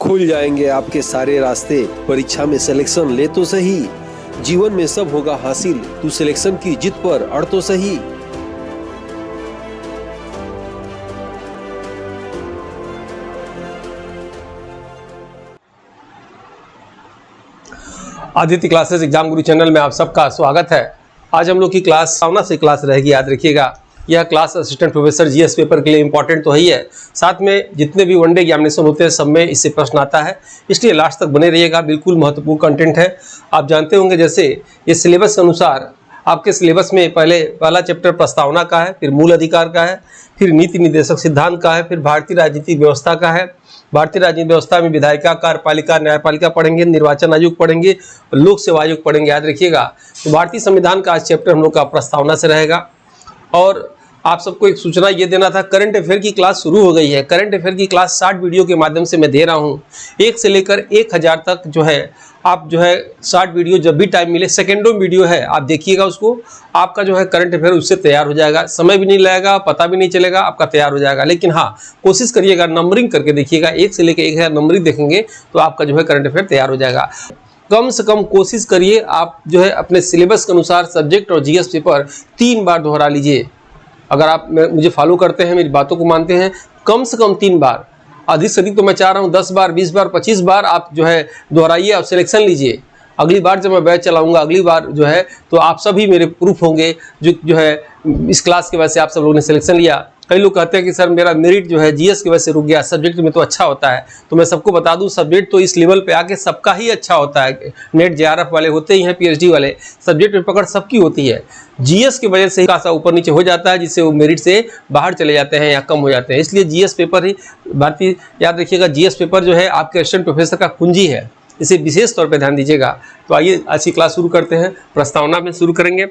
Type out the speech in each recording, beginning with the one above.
खुल जाएंगे आपके सारे रास्ते। परीक्षा में सिलेक्शन ले तो सही, जीवन में सब होगा हासिल, तू सिलेक्शन की जिद पर अड़ तो सही। आदित्य क्लासेस एग्जाम गुरु चैनल में आप सबका स्वागत है। आज हम लोग की क्लास सावना से क्लास रहेगी, याद रखिएगा। यह class assistant professor GS paper के लिए इंपॉर्टेंट तो ही है, साथ में जितने भी वनडे एग्जामिनेशन होते हैं सब में इससे प्रश्न आता है, इसलिए लास्ट तक बने रहिएगा। बिल्कुल महत्वपूर्ण कंटेंट है। आप जानते होंगे जैसे ये सिलेबस के अनुसार आपके सिलेबस में पहला चैप्टर प्रस्तावना का है, फिर मूल अधिकार का है, फिर नीति निर्देशक सिद्धांत का है, फिर भारतीय राजनीतिक व्यवस्था का है। भारतीय राजनीतिक व्यवस्था में विधायिका, कार्यपालिका, न्यायपालिका पढ़ेंगे, निर्वाचन आयोग पढ़ेंगे, लोक सेवा आयोग पढ़ेंगे, याद रखिएगा। तो भारतीय संविधान का आज चैप्टर हम लोग का प्रस्तावना से रहेगा। और आप सबको एक सूचना ये देना था, करंट अफेयर की क्लास शुरू हो गई है। करंट अफेयर की क्लास 60 वीडियो के माध्यम से मैं दे रहा हूँ। 1 से लेकर 1000 तक जो है आप जो है 60 वीडियो जब भी टाइम मिले, सेकेंडों वीडियो है, आप देखिएगा उसको। आपका जो है करंट अफेयर उससे तैयार हो जाएगा, समय भी नहीं लगेगा, पता भी नहीं चलेगा, आपका तैयार हो जाएगा। लेकिन हाँ, कोशिश करिएगा नंबरिंग करके देखिएगा। 1 से लेकर 1000 नंबरिंग देखेंगे तो आपका जो है करंट अफेयर तैयार हो जाएगा। कम से कम कोशिश करिए आप जो है अपने सिलेबस के अनुसार सब्जेक्ट और जीएस पेपर 3 बार दोहरा लीजिए। अगर आप मुझे फॉलो करते हैं, मेरी बातों को मानते हैं, कम से कम 3 बार, अधिक से अधिक तो मैं चाह रहा हूँ 10 बार, 20 बार, 25 बार आप जो है दोहराइए, आप सिलेक्शन लीजिए। अगली बार जब मैं बैच चलाऊंगा, अगली बार जो है तो आप सभी मेरे प्रूफ होंगे जो है इस क्लास की वजह से आप सब लोगों ने सिलेक्शन लिया। कई लोग कहते हैं कि सर मेरा मेरिट जो है जीएस की वजह से रुक गया, सब्जेक्ट में तो अच्छा होता है। तो मैं सबको बता दूं, सब्जेक्ट तो इस लेवल पे आके सबका ही अच्छा होता है। नेट जेआरएफ वाले होते ही हैं, पीएचडी वाले, सब्जेक्ट में पकड़ सबकी होती है। जीएस की वजह से खासा ऊपर नीचे हो जाता है, जिससे वो मेरिट से बाहर चले जाते हैं या कम हो जाते हैं। इसलिए जीएस पेपर ही भारतीय, याद रखिएगा, जीएस पेपर जो है आपके असिस्टेंट प्रोफेसर का कुंजी है, इसे विशेष तौर पर ध्यान दीजिएगा। तो आइए आज की क्लास शुरू करते हैं। प्रस्तावना में शुरू करेंगे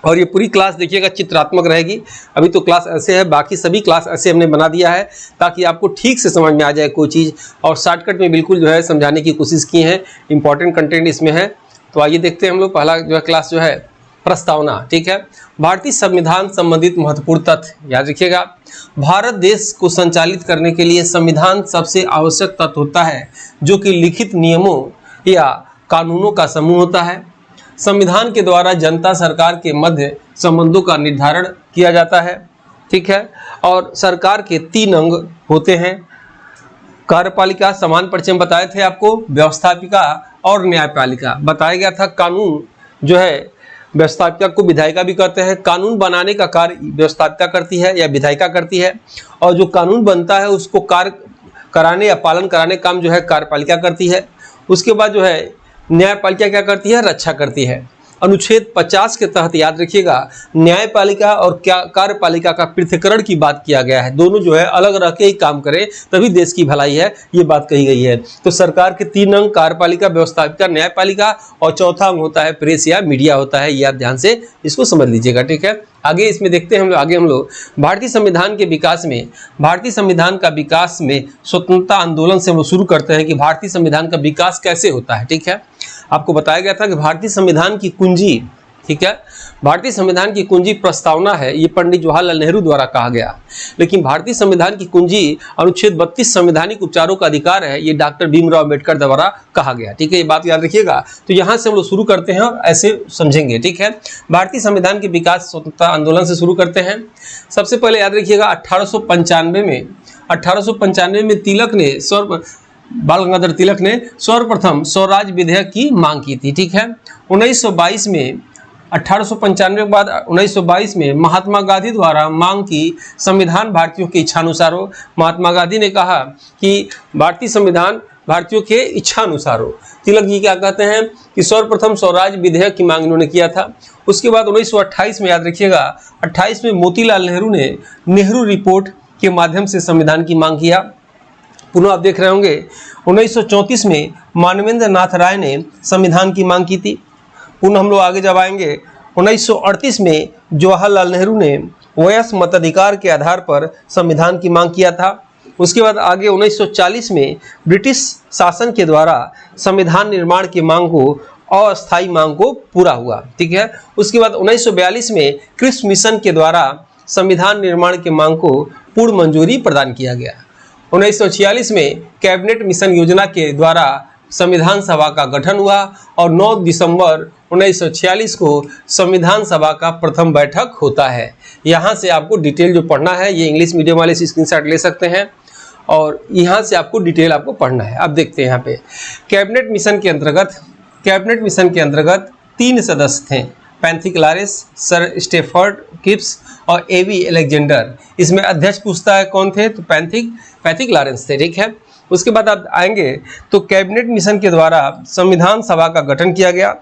और ये पूरी क्लास देखिएगा चित्रात्मक रहेगी। अभी तो क्लास ऐसे है, बाकी सभी क्लास ऐसे हमने बना दिया है ताकि आपको ठीक से समझ में आ जाए कोई चीज़, और शॉर्टकट में बिल्कुल जो है समझाने की कोशिश की है। इंपॉर्टेंट कंटेंट इसमें है। तो आइए देखते हैं हम लोग। पहला जो है क्लास जो है प्रस्तावना, ठीक है। भारतीय संविधान संबंधित महत्वपूर्ण तथ्य, याद रखिएगा। भारत देश को संचालित करने के लिए संविधान सबसे आवश्यक तत्व होता है, जो कि लिखित नियमों या कानूनों का समूह होता है। संविधान के द्वारा जनता सरकार के मध्य संबंधों का निर्धारण किया जाता है, ठीक है। और सरकार के 3 अंग होते हैं। कार्यपालिका, समान परिचय में बताए थे आपको, व्यवस्थापिका और न्यायपालिका बताया गया था। कानून जो है व्यवस्थापिका को विधायिका भी कहते हैं। कानून बनाने का कार्य व्यवस्थापिका करती है या विधायिका करती है, और जो कानून बनता है उसको कार्य कराने या पालन कराने काम जो है कार्यपालिका करती है। उसके बाद जो है न्यायपालिका क्या करती है, रक्षा करती है। अनुच्छेद 50 के तहत, याद रखिएगा, न्यायपालिका और कार्यपालिका का पृथक्करण की बात किया गया है। दोनों जो है अलग रह के ही काम करें तभी देश की भलाई है, ये बात कही गई है। तो सरकार के 3 अंग, कार्यपालिका, व्यवस्थापिका, न्यायपालिका, और चौथा अंग होता है प्रेस या मीडिया होता है। ये आप ध्यान से इसको समझ लीजिएगा, ठीक है। आगे इसमें देखते हैं हम लोग भारतीय संविधान के विकास में, भारतीय संविधान का विकास में स्वतंत्रता आंदोलन से हम लोग शुरू करते हैं कि भारतीय संविधान का विकास कैसे होता है, ठीक है। आपको बताया गया था कि भारतीय संविधान की कुंजी, ठीक है, भारतीय संविधान की कुंजी प्रस्तावना है। ये पंडित जवाहरलाल नेहरू द्वारा कहा गया। लेकिन भारतीय संविधान की कुंजी अनुच्छेद 32 संवैधानिक उपचारों का अधिकार है, ये डॉक्टर भीमराव अम्बेडकर द्वारा कहा गया, ठीक है। ये बात याद रखिएगा। तो यहाँ से हम लोग शुरू करते हैं और ऐसे समझेंगे, ठीक है। भारतीय संविधान के विकास स्वतंत्रता आंदोलन से शुरू करते हैं। सबसे पहले याद रखिएगा 1895 में तिलक ने बाल गंगाधर तिलक ने सर्वप्रथम स्वराज विधेयक की मांग की थी, ठीक है। 1922 में 1895 के बाद 1922 में महात्मा गांधी द्वारा मांग की संविधान भारतीयों की इच्छानुसार हो। महात्मा गांधी ने कहा कि भारतीय संविधान भारतीयों के इच्छानुसार हो। तिलक जी क्या कहते हैं कि सर्वप्रथम स्वराज विधेयक की मांग इन्होंने किया था। उसके बाद 1928 में, याद रखिएगा, 28 में मोतीलाल नेहरू ने नेहरू रिपोर्ट के माध्यम से संविधान की मांग किया। पुनः आप देख रहे होंगे 1934 में मानवेंद्र नाथ राय ने संविधान की मांग की थी। पुनः हम लोग आगे जब आएंगे 1938 में जवाहरलाल नेहरू ने वयस्क मताधिकार के आधार पर संविधान की मांग किया था। उसके बाद आगे 1940 में ब्रिटिश शासन के द्वारा संविधान निर्माण की मांग को, अस्थायी मांग को पूरा हुआ, ठीक है। उसके बाद 1942 में क्रिप्स मिशन के द्वारा संविधान निर्माण की मांग को पूर्ण मंजूरी प्रदान किया गया। 1946 में कैबिनेट मिशन योजना के द्वारा संविधान सभा का गठन हुआ और 9 दिसंबर 1946 को संविधान सभा का प्रथम बैठक होता है। यहाँ से आपको डिटेल जो पढ़ना है, ये इंग्लिश मीडियम वाले से स्क्रीनशॉट ले सकते हैं और यहाँ से आपको डिटेल आपको पढ़ना है। अब देखते हैं यहाँ पे कैबिनेट मिशन के अंतर्गत 3 सदस्य थे, Pethick Lawrence, sir Stafford Cripps और एवी अलेक्जेंडर। इसमें अध्यक्ष पूछता है कौन थे, तो पैंथिक लारेंस थे, ठीक है। उसके बाद आप आएंगे तो कैबिनेट मिशन के द्वारा संविधान सभा का गठन किया गया।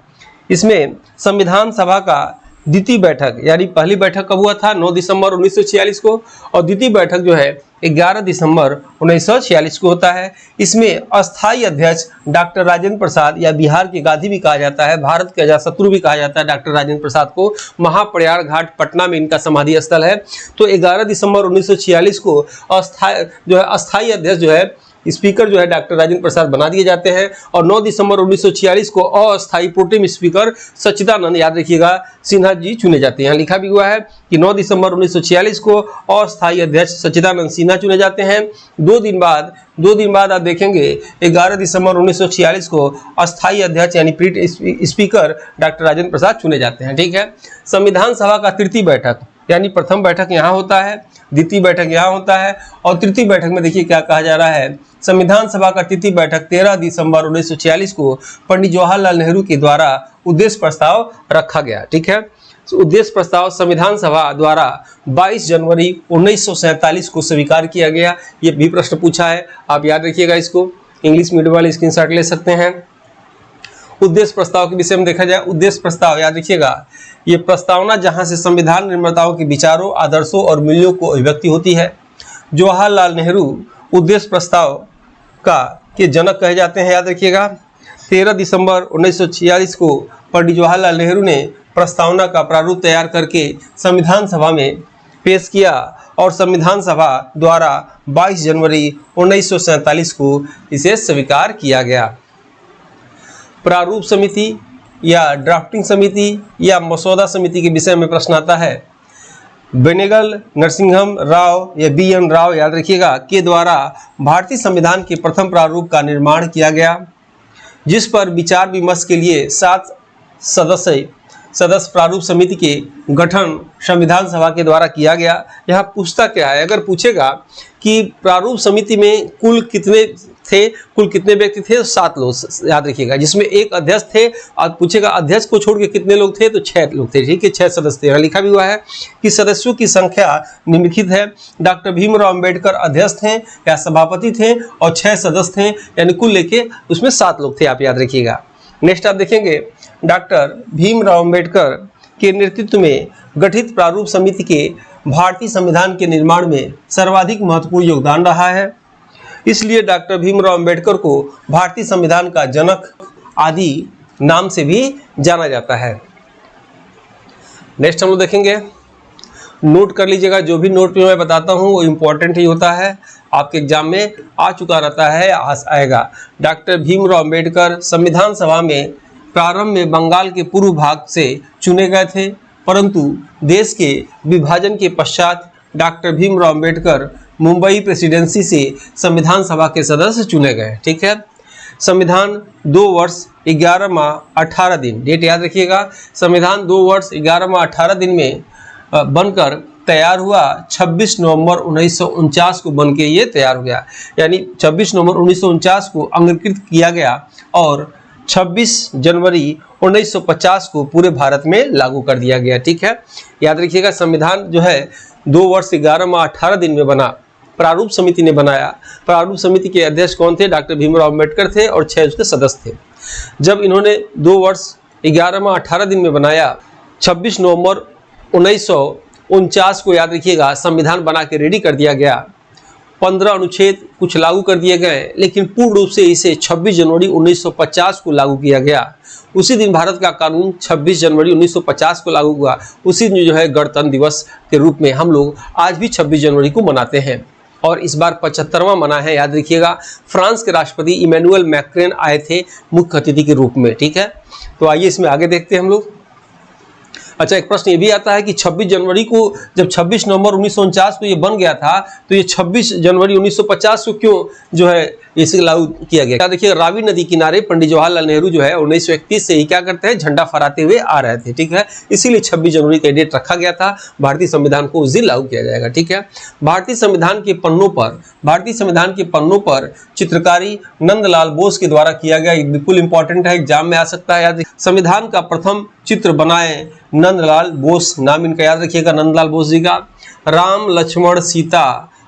इसमें संविधान सभा का द्वितीय बैठक, यानी पहली बैठक कब हुआ था, 9 दिसंबर 1946 को, और द्वितीय बैठक जो है 11 दिसंबर 1946 को होता है। इसमें अस्थायी अध्यक्ष डॉक्टर राजेंद्र प्रसाद, या बिहार के गांधी भी कहा जाता है, भारत के अजातशत्रु भी कहा जाता है डॉक्टर राजेंद्र प्रसाद को, महाप्रयाग घाट पटना में इनका समाधि स्थल है। तो 11 दिसंबर 1946 को अस्थायी अध्यक्ष जो है, स्पीकर जो है डॉक्टर राजेंद्र प्रसाद बना दिए जाते हैं और 9 दिसंबर 1946 को अस्थायी प्रोटेम स्पीकर सच्चिदानंद, याद रखिएगा, सिन्हा जी चुने जाते हैं। यहाँ लिखा भी हुआ है कि 9 दिसंबर 1946 को अस्थायी अध्यक्ष सच्चिदानंद सिन्हा चुने जाते हैं। 2 दिन बाद आप देखेंगे 11 दिसंबर 1946 को अस्थायी अध्यक्ष यानी स्पीकर डॉक्टर राजेंद्र प्रसाद चुने जाते हैं, ठीक है। संविधान सभा का तृतीय बैठक, यानी प्रथम बैठक यहाँ होता है, द्वितीय बैठक यहाँ होता है और तृतीय बैठक में देखिए क्या कहा जा रहा है। संविधान सभा का तृतीय बैठक 13 दिसंबर 1946 को पंडित जवाहरलाल नेहरू के द्वारा उद्देश्य प्रस्ताव रखा गया, ठीक है। उद्देश्य प्रस्ताव संविधान सभा द्वारा 22 जनवरी 1947 को स्वीकार किया गया। ये भी प्रश्न पूछा है, आप याद रखिएगा इसको, इंग्लिश मीडियम वाले स्क्रीनशॉट ले सकते हैं। उद्देश्य प्रस्ताव के विषय में देखा जाए, उद्देश्य प्रस्ताव याद रखिएगा, ये प्रस्तावना जहां से संविधान निर्माताओं के विचारों, आदर्शों और मूल्यों को अभिव्यक्ति होती है। जवाहरलाल नेहरू उद्देश्य प्रस्ताव के जनक कहे जाते हैं, याद रखिएगा। 13 दिसंबर 1946 को पंडित जवाहरलाल नेहरू ने प्रस्तावना का प्रारूप तैयार करके संविधान सभा में पेश किया और संविधान सभा द्वारा 22 जनवरी 1947 को इसे स्वीकार किया गया। प्रारूप समिति या ड्राफ्टिंग समिति या मसौदा समिति के विषय में प्रश्न आता है। बेनेगल नरसिंहम राव या BN राव, याद रखिएगा, के द्वारा भारतीय संविधान के प्रथम प्रारूप का निर्माण किया गया, जिस पर विचार विमर्श के लिए 7 सदस्य प्रारूप समिति के गठन संविधान सभा के द्वारा किया गया। यहाँ पूछता क्या है, अगर पूछेगा कि प्रारूप समिति में कुल कितने व्यक्ति थे, 7 लोग, याद रखिएगा, जिसमें एक अध्यक्ष थे। और पूछेगा अध्यक्ष को छोड़ के कितने लोग थे, तो 6 लोग थे, ठीक है, 6 सदस्य थे। यहाँ लिखा भी हुआ है कि सदस्यों की संख्या निम्नलिखित है। डॉक्टर भीमराव अम्बेडकर अध्यक्ष थे या सभापति थे और 6 सदस्य थे, यानी कुल लेके उसमें 7 लोग थे, आप याद रखिएगा। नेक्स्ट आप देखेंगे, डॉक्टर भीमराव अम्बेडकर के नेतृत्व में गठित प्रारूप समिति के भारतीय संविधान के निर्माण में सर्वाधिक महत्वपूर्ण योगदान रहा है। इसलिए डॉक्टर भीमराव अम्बेडकर को भारतीय संविधान का जनक आदि नाम से भी जाना जाता है। नेक्स्ट हम लोग देखेंगे, नोट कर लीजिएगा, जो भी नोट मैं बताता हूँ वो इम्पोर्टेंट ही होता है, आपके एग्जाम में आ चुका रहता है, आएगा। डॉक्टर भीमराव अम्बेडकर संविधान सभा में प्रारंभ में बंगाल के पूर्व भाग से चुने गए थे, परंतु देश के विभाजन के पश्चात डॉक्टर भीमराव अम्बेडकर मुंबई प्रेसिडेंसी से संविधान सभा के सदस्य चुने गए, ठीक है। संविधान 2 वर्ष 11 माह 18 दिन, डेट याद रखिएगा, संविधान 2 वर्ष 11 माह 18 दिन में बनकर तैयार हुआ। 26 नवंबर 1949 को बनके ये तैयार हो गया, यानी 26 नवंबर 1949 को अंगीकृत किया गया और 26 जनवरी 1950 को पूरे भारत में लागू कर दिया गया, ठीक है। याद रखिएगा, संविधान जो है 2 वर्ष 11 माह 18 दिन में बना, प्रारूप समिति ने बनाया। प्रारूप समिति के अध्यक्ष कौन थे, डॉक्टर भीमराव अम्बेडकर थे और 6 उसके सदस्य थे। जब इन्होंने 2 वर्ष 11 माह 18 दिन में बनाया, 26 नवंबर 1949 को, याद रखिएगा, संविधान बना के रेडी कर दिया गया। 15 अनुच्छेद कुछ लागू कर दिए गए, लेकिन पूर्ण रूप से इसे 26 जनवरी 1950 को लागू किया गया। उसी दिन भारत का कानून 26 जनवरी 1950 को लागू हुआ। उसी दिन जो है गणतंत्र दिवस के रूप में हम लोग आज भी 26 जनवरी को मनाते हैं और इस बार 75वां मना है, याद रखिएगा। फ्रांस के राष्ट्रपति इमैनुअल मैक्रोन आए थे मुख्य अतिथि के रूप में, ठीक है। तो आइए इसमें आगे देखते हैं हम लोग। अच्छा, एक प्रश्न ये भी आता है कि 26 जनवरी को, जब 26 नवंबर 1949 को ये बन गया था, तो ये 26 जनवरी 1950 को क्यों जो है इसे लागू किया गया? क्या देखिए, रावी नदी किनारे पंडित जवाहरलाल नेहरू जो है 1931 से ही क्या करते हैं, झंडा फहराते हुए आ रहे थे, ठीक है। इसीलिए 26 जनवरी का डेट रखा गया था। भारतीय संविधान को उस दिन लागू किया जाएगा, ठीक है। भारतीय संविधान के पन्नों पर चित्रकारी नंदलाल बोस के द्वारा किया गया, बिल्कुल इंपॉर्टेंट है, एग्जाम में आ सकता है याद। संविधान का प्रथम चित्र बनाए नंदलाल बोस, नाम इनका याद रखिएगा, नंदलाल बोस जी का। राम लक्ष्मण सीता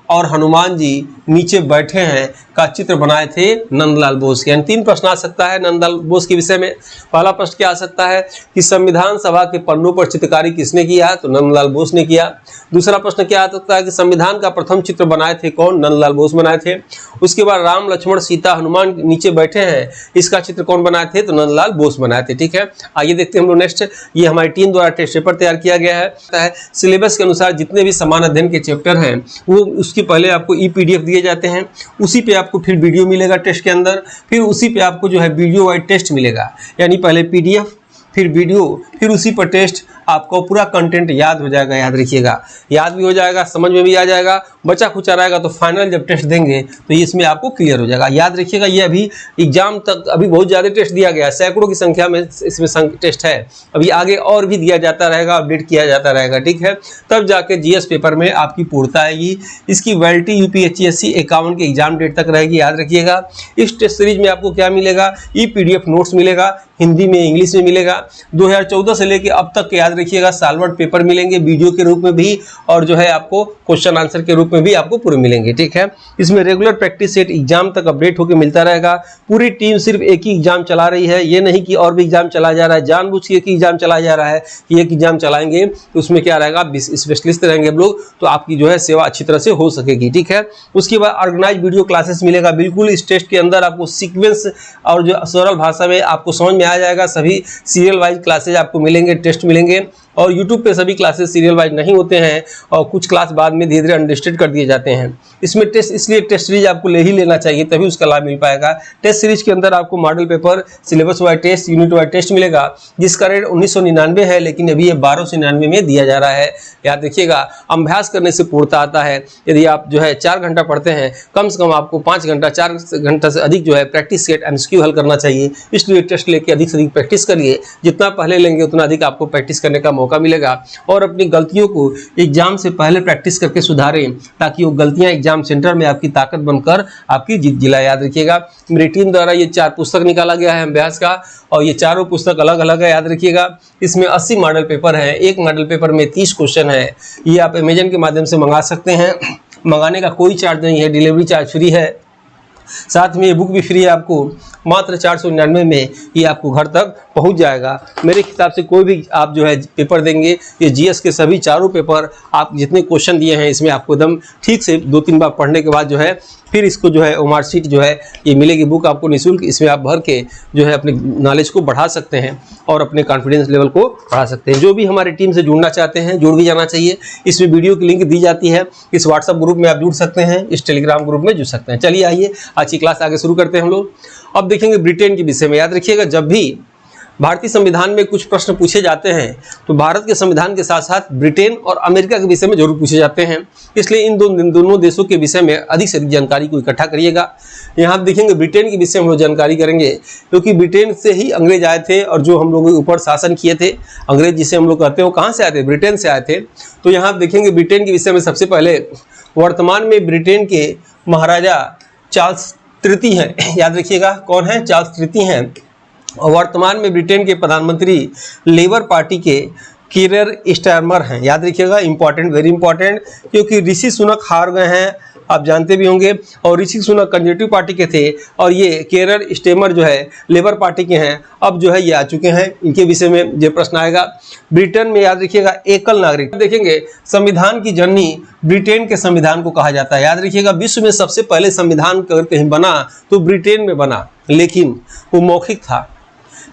और हनुमान जी नीचे बैठे हैं का चित्र बनाए थे नंदलाल बोस के। यानी 3 प्रश्न आ सकता है नंदलाल बोस के विषय में। पहला प्रश्न क्या आ सकता है कि संविधान सभा के पन्नों पर चित्रकारी किसने किया, तो नंदलाल बोस ने किया। दूसरा प्रश्न क्या आ सकता है कि संविधान का प्रथम चित्र बनाए थे कौन, नंदलाल बोस बनाए थे। उसके बाद राम लक्ष्मण सीता हनुमान नीचे बैठे हैं, इसका चित्र कौन बनाए थे, तो नंदलाल बोस बनाए थे, ठीक है। आइए देखते हैं हम लोग नेक्स्ट। ये हमारी टीम द्वारा टेस्ट पेपर तैयार किया गया है। सिलेबस के अनुसार जितने भी समान अध्ययन के चैप्टर हैं वो उसके पहले आपको PDF दिए जाते हैं, उसी पे आपको फिर वीडियो मिलेगा टेस्ट के अंदर, फिर उसी पे आपको जो है वीडियो वाइज टेस्ट मिलेगा। यानी पहले PDF, फिर वीडियो, फिर उसी पर टेस्ट, आपको पूरा कंटेंट याद हो जाएगा। याद रखिएगा, याद भी हो जाएगा, समझ में भी आ जाएगा, बचा खुचा रहेगा तो फाइनल जब टेस्ट देंगे तो ये इसमें आपको क्लियर हो जाएगा। याद रखिएगा, ये अभी एग्जाम तक अभी बहुत ज़्यादा टेस्ट दिया गया है, सैकड़ों की संख्या में इसमें टेस्ट है। अभी आगे और भी दिया जाता रहेगा, अपडेट किया जाता रहेगा, ठीक है। तब जाके GS पेपर में आपकी पूर्णता आएगी। इसकी वैलिडिटी UPSC 51 के एग्जाम डेट तक रहेगी, याद रखिएगा। इस टेस्ट सीरीज में आपको क्या मिलेगा, PDF नोट्स मिलेगा, हिंदी में इंग्लिश में मिलेगा। 2014 से लेके अब तक के याद रखिएगा सालवर्ड पेपर मिलेंगे वीडियो के रूप में भी, और जो है आपको क्वेश्चन आंसर के रूप में भी आपको पूरे मिलेंगे, ठीक है। इसमें रेगुलर प्रैक्टिस सेट एग्जाम तक अपडेट होकर मिलता रहेगा। पूरी टीम सिर्फ एक ही एग्जाम चला रही है, ये नहीं कि और भी एग्जाम चला जा रहा है, जानबूझ के एक ही एग्जाम चला जा रहा है कि एक एग्जाम चलाएंगे तो उसमें क्या रहेगा, स्पेशलिस्ट रहेंगे हम लोग, तो आपकी जो है सेवा अच्छी तरह से हो सकेगी, ठीक है। उसके बाद ऑर्गेनाइज वीडियो क्लासेस मिलेगा, बिल्कुल इस टेस्ट के अंदर आपको सीक्वेंस और जो सरल भाषा में आपको समझ में आ जाएगा। सभी सीरियल वाइज क्लासेज आपको मिलेंगे, टेस्ट मिलेंगे। और YouTube पे सभी क्लासेस सीरियल वाइज नहीं होते हैं और कुछ क्लास बाद में धीरे धीरे अनलिस्टेड कर दिए जाते हैं। इसमें टेस्ट, इसलिए टेस्ट सीरीज आपको ले ही लेना चाहिए, तभी उसका लाभ मिल पाएगा। टेस्ट सीरीज के अंदर आपको model paper, syllabus wise test, unit wise test मिलेगा, जिसका रेट 1999 है, लेकिन अभी ये 1299 में दिया जा रहा है। याद रखिएगा, अभ्यास करने से पूर्णता आता है। यदि आप जो है 4 घंटा पढ़ते हैं, कम से कम आपको 5 घंटा, 4 घंटा से अधिक जो है प्रैक्टिस सेट MCQ हल करना चाहिए। इसलिए टेस्ट लेके अधिक से अधिक प्रैक्टिस करिए, जितना पहले लेंगे उतना अधिक आपको प्रैक्टिस करने का मौका मिलेगा। और अपनी गलतियों को एग्जाम से पहले प्रैक्टिस करके सुधारें, ताकि वो गलतियां एग्जाम सेंटर में आपकी ताकत बनकर आपकी जीत दिलाए। याद रखिएगा, मेरी टीम द्वारा ये 4 पुस्तक निकाला गया है अभ्यास का, और ये चारों पुस्तक अलग अलग है। याद रखिएगा, इसमें 80 मॉडल पेपर है, एक मॉडल पेपर में 30 क्वेश्चन है। ये आप अमेजन के माध्यम से मंगा सकते हैं, मंगाने का कोई चार्ज नहीं है, डिलीवरी चार्ज फ्री है। साथ में ये बुक भी फ्री है, आपको मात्र 499 में ये आपको घर तक पहुंच जाएगा। मेरे हिसाब से कोई भी आप जो है पेपर देंगे, ये GS के सभी चारों पेपर आप जितने क्वेश्चन दिए हैं इसमें आपको एकदम ठीक से 2-3 बार पढ़ने के बाद जो है फिर इसको जो है OMR शीट जो है ये मिलेगी बुक आपको निःशुल्क। इसमें आप भर के जो है अपने नॉलेज को बढ़ा सकते हैं और अपने कॉन्फिडेंस लेवल को बढ़ा सकते हैं। जो भी हमारी टीम से जुड़ना चाहते हैं जुड़ भी जाना चाहिए। इसमें वीडियो की लिंक दी जाती है, इस WhatsApp ग्रुप में आप जुड़ सकते हैं, इस टेलीग्राम ग्रुप में जुड़ सकते हैं। चलिए आइए आज की क्लास आगे शुरू करते हैं हम लोग। अब देखेंगे ब्रिटेन के विषय में। याद रखिएगा, जब भी भारतीय संविधान में कुछ प्रश्न पूछे जाते हैं तो भारत के संविधान के साथ साथ ब्रिटेन और अमेरिका के विषय में जरूर पूछे जाते हैं। इसलिए इन दोनों देशों के विषय में अधिक से अधिक जानकारी को इकट्ठा करिएगा। यहाँ आप देखेंगे ब्रिटेन के विषय में हम लोग जानकारी करेंगे, क्योंकि ब्रिटेन से ही अंग्रेज आए थे और जो हम लोगों के ऊपर शासन किए थे। अंग्रेज जिसे हम लोग कहते हैं वो कहाँ से आए थे, ब्रिटेन से आए थे। तो यहाँ आप देखेंगे ब्रिटेन के विषय में सबसे पहले वर्तमान में ब्रिटेन के महाराजा चार्ल्स तृतीय हैं। याद रखिएगा, कौन है, चार्ल्स तृतीय हैं। और वर्तमान में ब्रिटेन के प्रधानमंत्री लेबर पार्टी के कीयर स्टारमर हैं। याद रखिएगा, इंपॉर्टेंट, वेरी इंपॉर्टेंट, क्योंकि ऋषि सुनक हार गए हैं, आप जानते भी होंगे। और ऋषि सुनक कंजर्वेटिव पार्टी के थे और ये कीयर स्टारमर जो है लेबर पार्टी के हैं। अब जो है ये आ चुके हैं, इनके विषय में ये प्रश्न आएगा। ब्रिटेन में याद रखिएगा एकल नागरिक। देखेंगे संविधान की जननी ब्रिटेन के संविधान को कहा जाता है। याद रखिएगा, विश्व में सबसे पहले संविधान अगर कहीं बना तो ब्रिटेन में बना, लेकिन वो मौखिक था।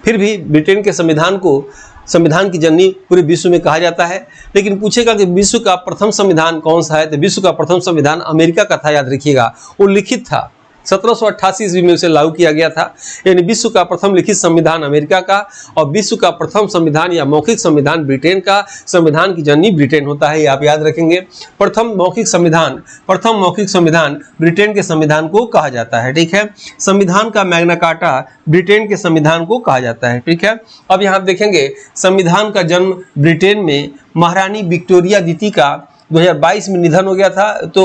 फिर भी ब्रिटेन के संविधान को संविधान की जननी पूरे विश्व में कहा जाता है। लेकिन पूछेगा कि विश्व का प्रथम संविधान कौन सा है, तो विश्व का प्रथम संविधान अमेरिका का था। याद रखिएगा, वो लिखित था, 1788 ईस्वी में उसे लागू किया गया था। यानी विश्व का प्रथम लिखित संविधान अमेरिका का और विश्व का प्रथम संविधान या मौखिक संविधान ब्रिटेन का। संविधान की जननी ब्रिटेन होता है, ये आप याद रखेंगे। प्रथम मौखिक संविधान ब्रिटेन के संविधान को कहा जाता है, ठीक है। संविधान का मैग्ना कार्टा ब्रिटेन के संविधान को कहा जाता है, ठीक है। अब यहाँ देखेंगे संविधान का जन्म ब्रिटेन में महारानी विक्टोरिया द्वितीय का 2022 में निधन हो गया था। तो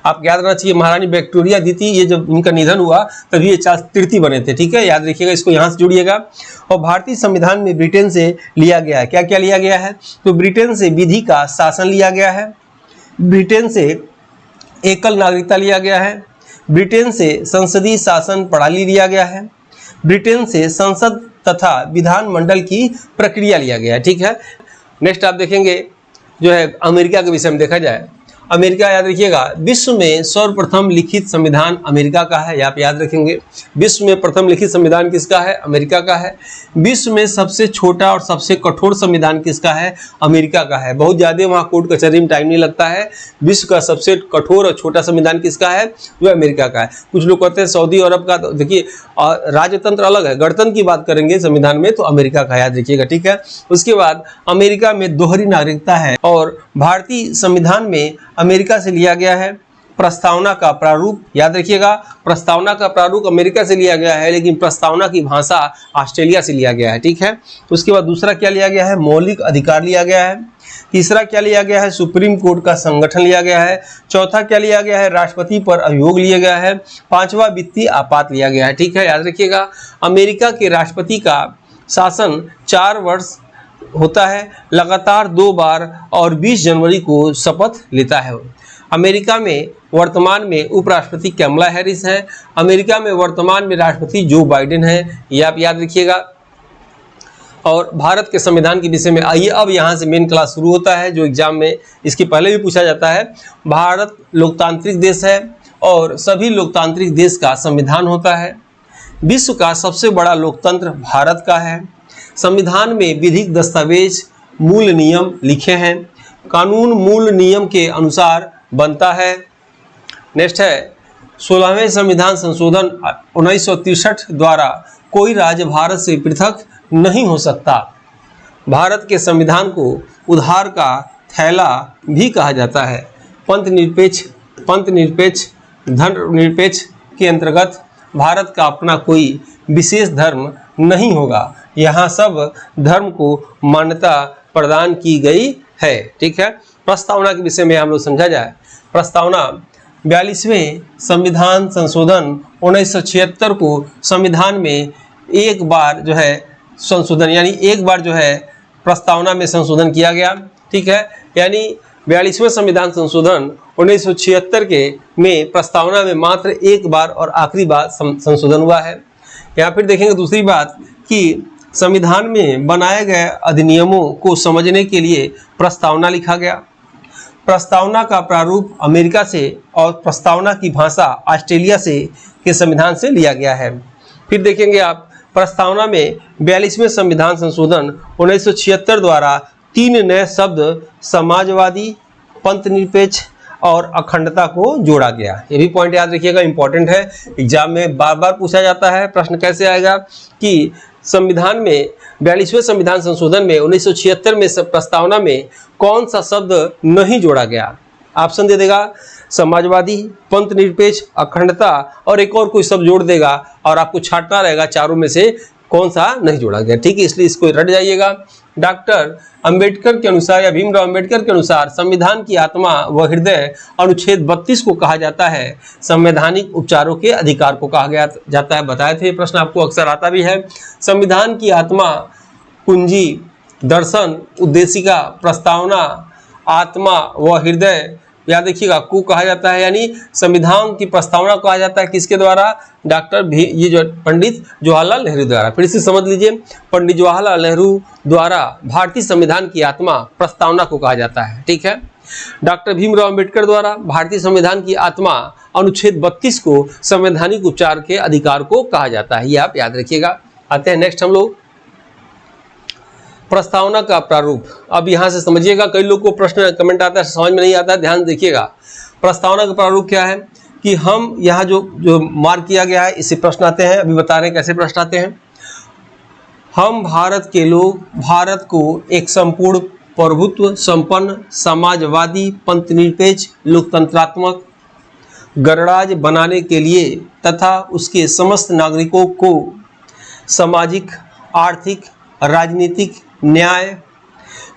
आप याद रखना चाहिए, महारानी विक्टोरिया द्वितीय, ये जब इनका निधन हुआ तभी ये 4 तृतीय बने थे, ठीक है, याद रखिएगा, इसको यहाँ से जोड़िएगा। और भारतीय संविधान में ब्रिटेन से लिया गया है, क्या क्या लिया गया है, तो ब्रिटेन से विधि का शासन लिया गया है, ब्रिटेन से एकल नागरिकता लिया गया है, ब्रिटेन से संसदीय शासन प्रणाली लिया गया है, ब्रिटेन से संसद तथा विधानमंडल की प्रक्रिया लिया गया है, ठीक है। नेक्स्ट आप देखेंगे जो है अमेरिका के विषय में देखा जाए, अमेरिका याद रखिएगा, विश्व में सर्वप्रथम लिखित संविधान अमेरिका का है, आप याद रखेंगे। विश्व में प्रथम लिखित संविधान किसका है, अमेरिका का है। विश्व में सबसे छोटा और सबसे कठोर संविधान किसका है, अमेरिका का है। बहुत ज़्यादा वहाँ कोर्ट कचहरी में टाइम नहीं लगता है। विश्व का सबसे कठोर और छोटा संविधान किसका है, जो अमेरिका का है। कुछ लोग कहते हैं सऊदी अरब का, तो देखिए राजतंत्र अलग है, गणतंत्र की बात करेंगे संविधान में तो अमेरिका का याद रखिएगा, ठीक है। उसके बाद अमेरिका में दोहरी नागरिकता है और भारतीय संविधान में अमेरिका से लिया गया है प्रस्तावना का प्रारूप, याद रखिएगा, प्रस्तावना का प्रारूप अमेरिका से लिया गया है, लेकिन प्रस्तावना की भाषा ऑस्ट्रेलिया से लिया गया है, ठीक है। उसके बाद दूसरा क्या लिया गया है, मौलिक अधिकार लिया गया है। तीसरा क्या लिया गया है, सुप्रीम कोर्ट का संगठन लिया गया है। चौथा क्या लिया गया है, राष्ट्रपति पर अभियोग लिया गया है। पांचवा वित्तीय आपात लिया गया है, ठीक है, याद रखिएगा। अमेरिका के राष्ट्रपति का शासन 4 वर्ष होता है, लगातार 2 बार और 20 जनवरी को शपथ लेता है। अमेरिका में वर्तमान में उपराष्ट्रपति कमला हैरिस हैं। अमेरिका में वर्तमान में राष्ट्रपति जो बाइडेन हैं, ये आप याद रखिएगा। और भारत के संविधान के विषय में आइए, अब यहाँ से मेन क्लास शुरू होता है जो एग्जाम में इसके पहले भी पूछा जाता है। भारत लोकतांत्रिक देश है और सभी लोकतांत्रिक देश का संविधान होता है। विश्व का सबसे बड़ा लोकतंत्र भारत का है। संविधान में विधिक दस्तावेज मूल नियम लिखे हैं। कानून मूल नियम के अनुसार बनता है। नेक्स्ट है 16वें संविधान संशोधन 1963 द्वारा कोई राज्य भारत से पृथक नहीं हो सकता। भारत के संविधान को उधार का थैला भी कहा जाता है। पंथ निरपेक्ष धर्मनिरपेक्ष के अंतर्गत भारत का अपना कोई विशेष धर्म नहीं होगा। यहाँ सब धर्म को मान्यता प्रदान की गई है, ठीक है। प्रस्तावना के विषय में हम लोग समझा जाए। प्रस्तावना 42वें संविधान संशोधन 1976 को संविधान में एक बार जो है संशोधन, यानी एक बार जो है प्रस्तावना में संशोधन किया गया, ठीक है। यानी 42वें संविधान संशोधन 1976 के में प्रस्तावना में मात्र एक बार और आखिरी बार संशोधन हुआ है। या फिर देखेंगे दूसरी बात कि संविधान में बनाए गए अधिनियमों को समझने के लिए प्रस्तावना लिखा गया। प्रस्तावना का प्रारूप अमेरिका से और प्रस्तावना की भाषा ऑस्ट्रेलिया से के संविधान से लिया गया है। फिर देखेंगे आप प्रस्तावना में 42वें संविधान संशोधन 1976 द्वारा 3 नए शब्द समाजवादी, पंथ निरपेक्ष और अखंडता को जोड़ा गया। ये भी पॉइंट याद रखिएगा, इंपॉर्टेंट है, एग्जाम में बार बार पूछा जाता है। प्रश्न कैसे आएगा कि संविधान में 42वें संविधान संशोधन में 1976 में प्रस्तावना में कौन सा शब्द नहीं जोड़ा गया। ऑप्शन दे देगा समाजवादी, पंथ निरपेक्ष, अखंडता और एक और कोई शब्द जोड़ देगा और आपको छांटना रहेगा चारों में से कौन सा नहीं जोड़ा गया, ठीक है। इसलिए इसको रट जाइएगा। डॉक्टर अंबेडकर के अनुसार या भीमराव अंबेडकर के अनुसार संविधान की आत्मा व हृदय अनुच्छेद 32 को कहा जाता है। संवैधानिक उपचारों के अधिकार को कहा गया जाता है। बताए थे, प्रश्न आपको अक्सर आता भी है। संविधान की आत्मा कुंजी, दर्शन, उद्देशिका, प्रस्तावना, आत्मा व हृदय याद रखिएगा को कहा जाता है। यानी संविधान की प्रस्तावना कहा जाता है किसके द्वारा, ये जो पंडित जवाहरलाल नेहरू द्वारा। फिर से समझ लीजिए, पंडित जवाहरलाल नेहरू द्वारा भारतीय संविधान की आत्मा प्रस्तावना को कहा जाता है, ठीक है। डॉक्टर भीमराव अंबेडकर द्वारा भारतीय संविधान की आत्मा अनुच्छेद 32 को संवैधानिक उपचार के अधिकार को कहा जाता है। ये आप याद रखिएगा। आते हैं नेक्स्ट हम लोग प्रस्तावना का प्रारूप। अब यहाँ से समझिएगा, कई लोग को प्रश्न कमेंट आता है समझ में नहीं आता है, ध्यान देखिएगा। प्रस्तावना का प्रारूप क्या है कि हम यहाँ जो मार्क किया गया है इससे प्रश्न आते हैं। अभी बता रहे हैं कैसे प्रश्न आते हैं। हम भारत के लोग भारत को एक संपूर्ण प्रभुत्व संपन्न समाजवादी पंथनिरपेक्ष लोकतंत्रात्मक गणराज्य बनाने के लिए तथा उसके समस्त नागरिकों को सामाजिक, आर्थिक, राजनीतिक न्याय,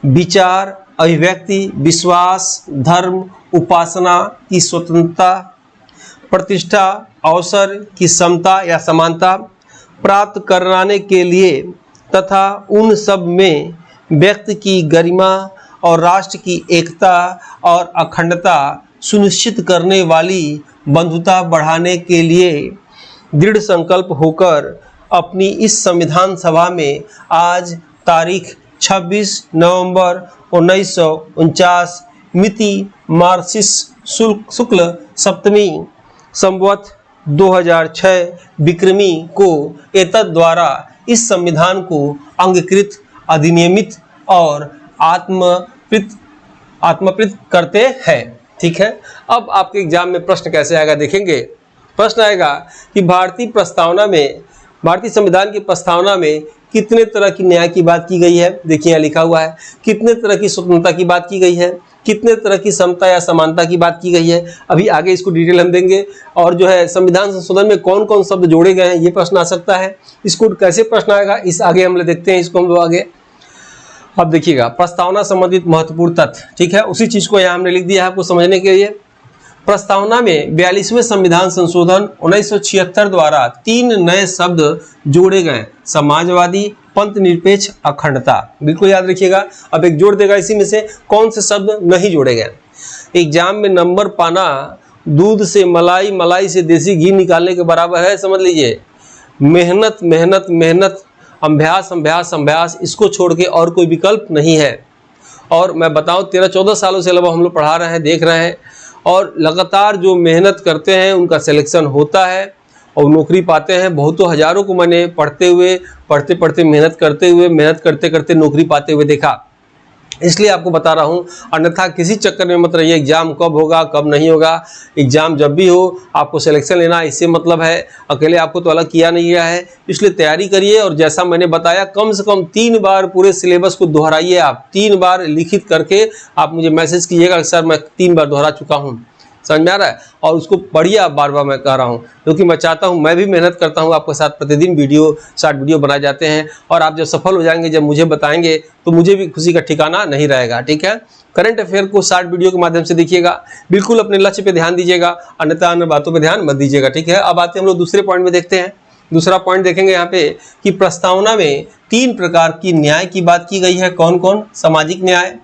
विचार, अभिव्यक्ति, विश्वास, धर्म, उपासना की स्वतंत्रता, प्रतिष्ठा, अवसर की समता या समानता प्राप्त कराने के लिए तथा उन सब में व्यक्ति की गरिमा और राष्ट्र की एकता और अखंडता सुनिश्चित करने वाली बंधुता बढ़ाने के लिए दृढ़ संकल्प होकर अपनी इस संविधान सभा में आज तारीख 26 नवंबर 1949 मिति मार्क्सिस शुक्ल सप्तमी संवत 2006 विक्रमी को एतद द्वारा इस संविधान को अंगीकृत, अधिनियमित और आत्मकृत करते हैं। ठीक है। अब आपके एग्जाम में प्रश्न कैसे आएगा देखेंगे। प्रश्न आएगा कि भारतीय संविधान की प्रस्तावना में कितने तरह की न्याय की बात की गई है। देखिए यहाँ लिखा हुआ है कितने तरह की स्वतंत्रता की बात की गई है, कितने तरह की समता या समानता की बात की गई है। अभी आगे इसको डिटेल हम देंगे। और जो है संविधान संशोधन में कौन कौन शब्द जोड़े गए हैं ये प्रश्न आ सकता है। इसको कैसे प्रश्न आएगा इस आगे हम लोग देखते हैं, इसको हम लोग आगे। अब देखिएगा प्रस्तावना संबंधित महत्वपूर्ण तथ्य। ठीक है, उसी चीज को यहाँ हमने लिख दिया है आपको समझने के लिए। प्रस्तावना में 42वें संविधान संशोधन 1976 द्वारा 3 नए शब्द जोड़े गए, समाजवादी, पंथनिरपेक्ष, अखंडता। बिल्कुल याद रखिएगा। अब एक जोड़ देगा इसी में से कौन से शब्द नहीं जोड़े गए। एग्जाम में नंबर पाना दूध से मलाई, मलाई से देसी घी निकालने के बराबर है, समझ लीजिए। मेहनत मेहनत मेहनत, अभ्यास अभ्यास अभ्यास, इसको छोड़ के और कोई विकल्प नहीं है। और मैं बताऊं 13-14 सालों से लगभग हम लोग पढ़ा रहे हैं, देख रहे हैं, और लगातार जो मेहनत करते हैं उनका सिलेक्शन होता है और नौकरी पाते हैं। बहुतों हजारों को मैंने पढ़ते पढ़ते मेहनत करते करते नौकरी पाते हुए देखा। इसलिए आपको बता रहा हूँ, अन्यथा किसी चक्कर में मत रहिए एग्जाम कब होगा कब नहीं होगा। एग्जाम जब भी हो आपको सिलेक्शन लेना, इससे मतलब है अकेले आपको तो अलग किया नहीं गया है। इसलिए तैयारी करिए और जैसा मैंने बताया कम से कम 3 बार पूरे सिलेबस को दोहराइए। आप 3 बार लिखित करके आप मुझे मैसेज कीजिएगा सर मैं 3 बार दोहरा चुका हूँ, समझ में आ रहा है। और उसको पढ़िए आप, बार बार मैं कह रहा हूँ, क्योंकि मैं चाहता हूँ, मैं भी मेहनत करता हूँ आपके साथ, प्रतिदिन शॉर्ट वीडियो बनाए जाते हैं। और आप जब सफल हो जाएंगे, जब मुझे बताएंगे तो मुझे भी खुशी का ठिकाना नहीं रहेगा। ठीक है, करंट अफेयर को शॉर्ट वीडियो के माध्यम से देखिएगा। बिल्कुल अपने लक्ष्य पे ध्यान दीजिएगा, अन्यथा अन्य बातों पर ध्यान मत दीजिएगा। ठीक है, अब आते हैं हम लोग दूसरे पॉइंट में देखते हैं। दूसरा पॉइंट देखेंगे यहाँ पे कि प्रस्तावना में 3 प्रकार की न्याय की बात की गई है। कौन कौन? सामाजिक न्याय,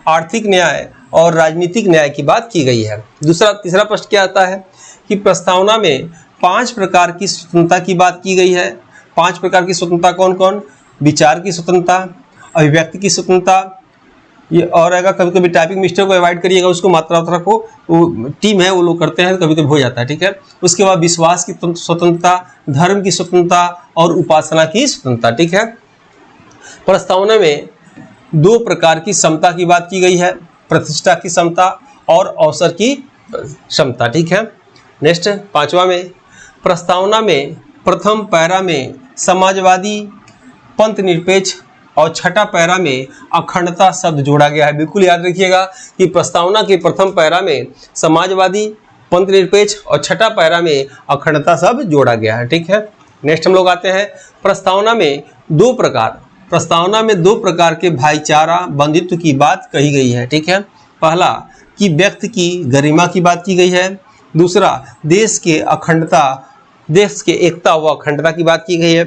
आर्थिक न्याय और राजनीतिक न्याय की बात की गई है। तीसरा प्रश्न क्या आता है कि प्रस्तावना में 5 प्रकार की स्वतंत्रता की बात की गई है। 5 प्रकार की स्वतंत्रता कौन कौन? विचार की स्वतंत्रता, अभिव्यक्ति की स्वतंत्रता, ये और अगर कभी कभी टाइपिंग मिस्टेक को अवॉइड करिएगा, उसको मात्रा को वो टीम है वो लोग करते हैं, कभी कभी हो जाता है। ठीक है, उसके बाद विश्वास की स्वतंत्रता, धर्म की स्वतंत्रता और उपासना की स्वतंत्रता। ठीक है, प्रस्तावना में 2 प्रकार की समता की बात की गई है, प्रतिष्ठा की समता और अवसर की क्षमता। ठीक है, नेक्स्ट 5वां में प्रस्तावना में प्रथम पैरा में समाजवादी, पंथनिरपेक्ष और छठा पैरा में अखंडता शब्द जोड़ा गया है। बिल्कुल याद रखिएगा कि प्रस्तावना के प्रथम पैरा में समाजवादी, पंथनिरपेक्ष और छठा पैरा में अखंडता शब्द जोड़ा गया है। ठीक है, नेक्स्ट हम लोग आते हैं प्रस्तावना में 2 प्रकार के भाईचारा बंधुत्व की बात कही गई है। ठीक है, पहला कि व्यक्ति की गरिमा की बात की गई है, दूसरा देश के एकता व अखंडता की बात की गई है।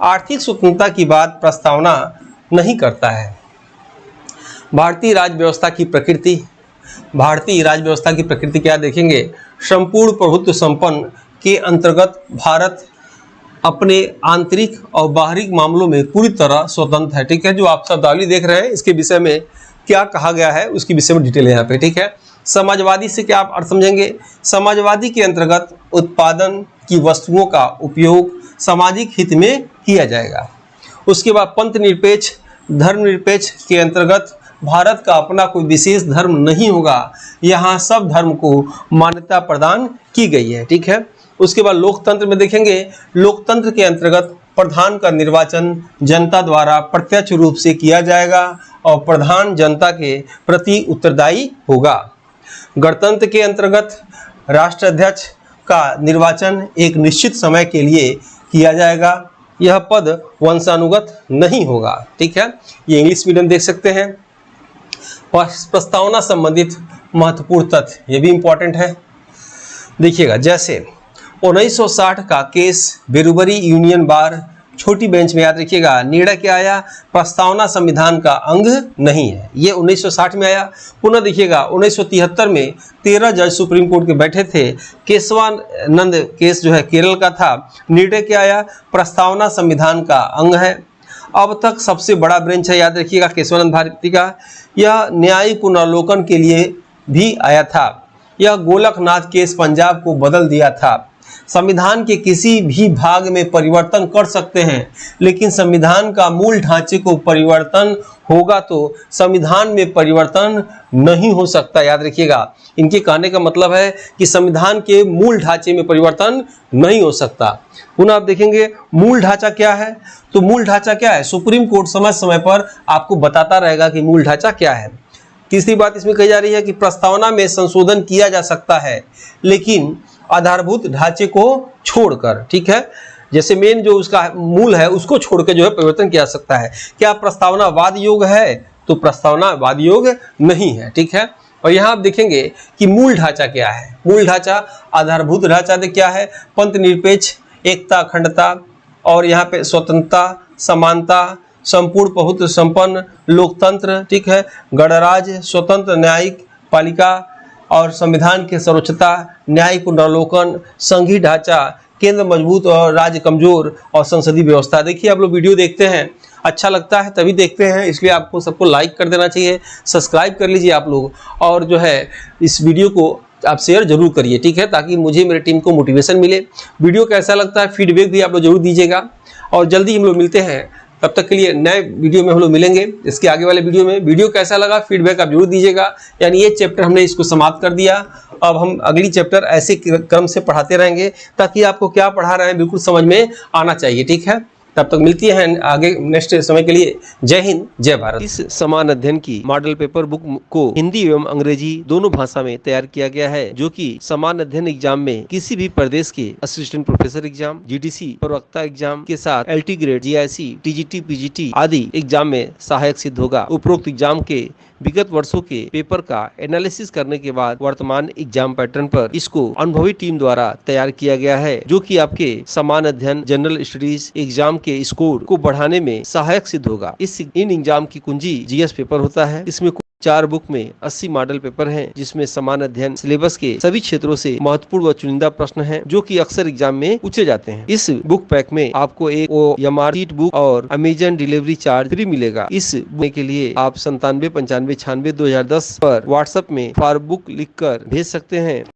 आर्थिक स्वतंत्रता की बात प्रस्तावना नहीं करता है। भारतीय राज्य व्यवस्था की प्रकृति क्या देखेंगे? संपूर्ण प्रभुत्व संपन्न के अंतर्गत भारत अपने आंतरिक और बाहरी मामलों में पूरी तरह स्वतंत्र है। ठीक है, जो आप शब्दावली देख रहे हैं इसके विषय में क्या कहा गया है उसके विषय में डिटेल है यहाँ पे। ठीक है, समाजवादी से क्या आप अर्थ समझेंगे? समाजवादी के अंतर्गत उत्पादन की वस्तुओं का उपयोग सामाजिक हित में किया जाएगा। उसके बाद पंथनिरपेक्ष, धर्मनिरपेक्ष के अंतर्गत भारत का अपना कोई विशेष धर्म नहीं होगा, यहाँ सब धर्म को मान्यता प्रदान की गई है। ठीक है। उसके बाद लोकतंत्र में देखेंगे, लोकतंत्र के अंतर्गत प्रधान का निर्वाचन जनता द्वारा प्रत्यक्ष रूप से किया जाएगा और प्रधान जनता के प्रति उत्तरदायी होगा। गणतंत्र के अंतर्गत राष्ट्राध्यक्ष का निर्वाचन एक निश्चित समय के लिए किया जाएगा, यह पद वंशानुगत नहीं होगा। ठीक है, ये इंग्लिश मीडियम देख सकते हैं। प्रस्तावना संबंधित महत्वपूर्ण तथ्य, ये भी इंपॉर्टेंट है, देखिएगा। जैसे 1960 का केस बेरुबरी यूनियन बार, छोटी बेंच में याद रखिएगा, निर्णय क्या आया, प्रस्तावना संविधान का अंग नहीं है, ये 1960 में आया। पुनः देखिएगा 1973 में 13 जज सुप्रीम कोर्ट के बैठे थे, केशवानंद केस जो है केरल का था, निर्णय क्या आया, प्रस्तावना संविधान का अंग है। अब तक सबसे बड़ा बेंच है, याद रखिएगा, केशवानंद भारती का, यह न्यायिक पुनर्लोकन के लिए भी आया था। यह गोलकनाथ केस पंजाब को बदल दिया था। संविधान के किसी भी भाग में परिवर्तन कर सकते हैं, लेकिन संविधान का मूल ढांचे को परिवर्तन होगा तो संविधान में परिवर्तन नहीं हो सकता, याद रखिएगा। इनके कहने का मतलब है कि संविधान के मूल ढांचे में परिवर्तन नहीं हो सकता। पुनः आप देखेंगे मूल ढांचा क्या है, तो मूल ढांचा क्या है, सुप्रीम कोर्ट समय समय पर आपको बताता रहेगा कि मूल ढांचा क्या है। तीसरी बात इसमें कही जा रही है कि प्रस्तावना में संशोधन किया जा सकता है, लेकिन आधारभूत ढांचे को छोड़कर। ठीक है, जैसे मेन जो उसका मूल है उसको छोड़ के जो है परिवर्तन किया जा सकता है। क्या प्रस्तावना वाद योग्य है, तो प्रस्तावना वाद योग्य नहीं है। ठीक है, और यहाँ आप देखेंगे कि मूल ढांचा क्या है, मूल ढांचा, आधारभूत ढांचा क्या है, पंथ निरपेक्ष, एकता, अखंडता, और यहाँ पे स्वतंत्रता, समानता, संपूर्ण बहुत्व संपन्न लोकतंत्र। ठीक है, गणराज, स्वतंत्र न्यायिक पालिका और संविधान की सर्वोच्चता, न्यायिक पुनर्लोकन, संघीय ढांचा, केंद्र मजबूत और राज्य कमजोर, और संसदीय व्यवस्था। देखिए आप लोग वीडियो देखते हैं, अच्छा लगता है तभी देखते हैं, इसलिए आपको सबको लाइक कर देना चाहिए, सब्सक्राइब कर लीजिए आप लोग, और जो है इस वीडियो को आप शेयर जरूर करिए। ठीक है, ताकि मुझे, मेरी टीम को मोटिवेशन मिले। वीडियो कैसा लगता है फीडबैक भी आप लोग जरूर दीजिएगा, और जल्दी हम लोग मिलते हैं। तब तक के लिए नए वीडियो में हम लोग मिलेंगे। इसके आगे वाले वीडियो में वीडियो कैसा लगा फीडबैक आप जरूर दीजिएगा। यानी ये चैप्टर हमने इसको समाप्त कर दिया, अब हम अगली चैप्टर ऐसे क्रम से पढ़ाते रहेंगे ताकि आपको क्या पढ़ा रहे हैं बिल्कुल समझ में आना चाहिए। ठीक है, तब तक मिलती हैं आगे नेक्स्ट समय के लिए। जय हिंद, जय भारत। इस समान अध्ययन की मॉडल पेपर बुक को हिंदी एवं अंग्रेजी दोनों भाषा में तैयार किया गया है, जो कि समान अध्ययन एग्जाम में किसी भी प्रदेश के असिस्टेंट प्रोफेसर एग्जाम, जीडीसी, प्रवक्ता एग्जाम के साथ LT grade, GIC, TGT, PGT आदि एग्जाम में सहायक सिद्ध होगा। उपरोक्त एग्जाम के विगत वर्षों के पेपर का एनालिसिस करने के बाद वर्तमान एग्जाम पैटर्न पर इसको अनुभवी टीम द्वारा तैयार किया गया है, जो कि आपके समान अध्ययन जनरल स्टडीज एग्जाम के स्कोर को बढ़ाने में सहायक सिद्ध होगा। इन एग्जाम की कुंजी जीएस पेपर होता है। इसमें 4 बुक में 80 मॉडल पेपर हैं, जिसमें समान अध्ययन सिलेबस के सभी क्षेत्रों से महत्वपूर्ण व चुनिंदा प्रश्न हैं, जो कि अक्सर एग्जाम में पूछे जाते हैं। इस बुक पैक में आपको एक OMR शीट बुक और अमेजन डिलीवरी चार्ज फ्री मिलेगा। इस बुक के लिए आप 97 95 96 2010 पर व्हाट्सएप में फॉर बुक लिखकर भेज सकते हैं।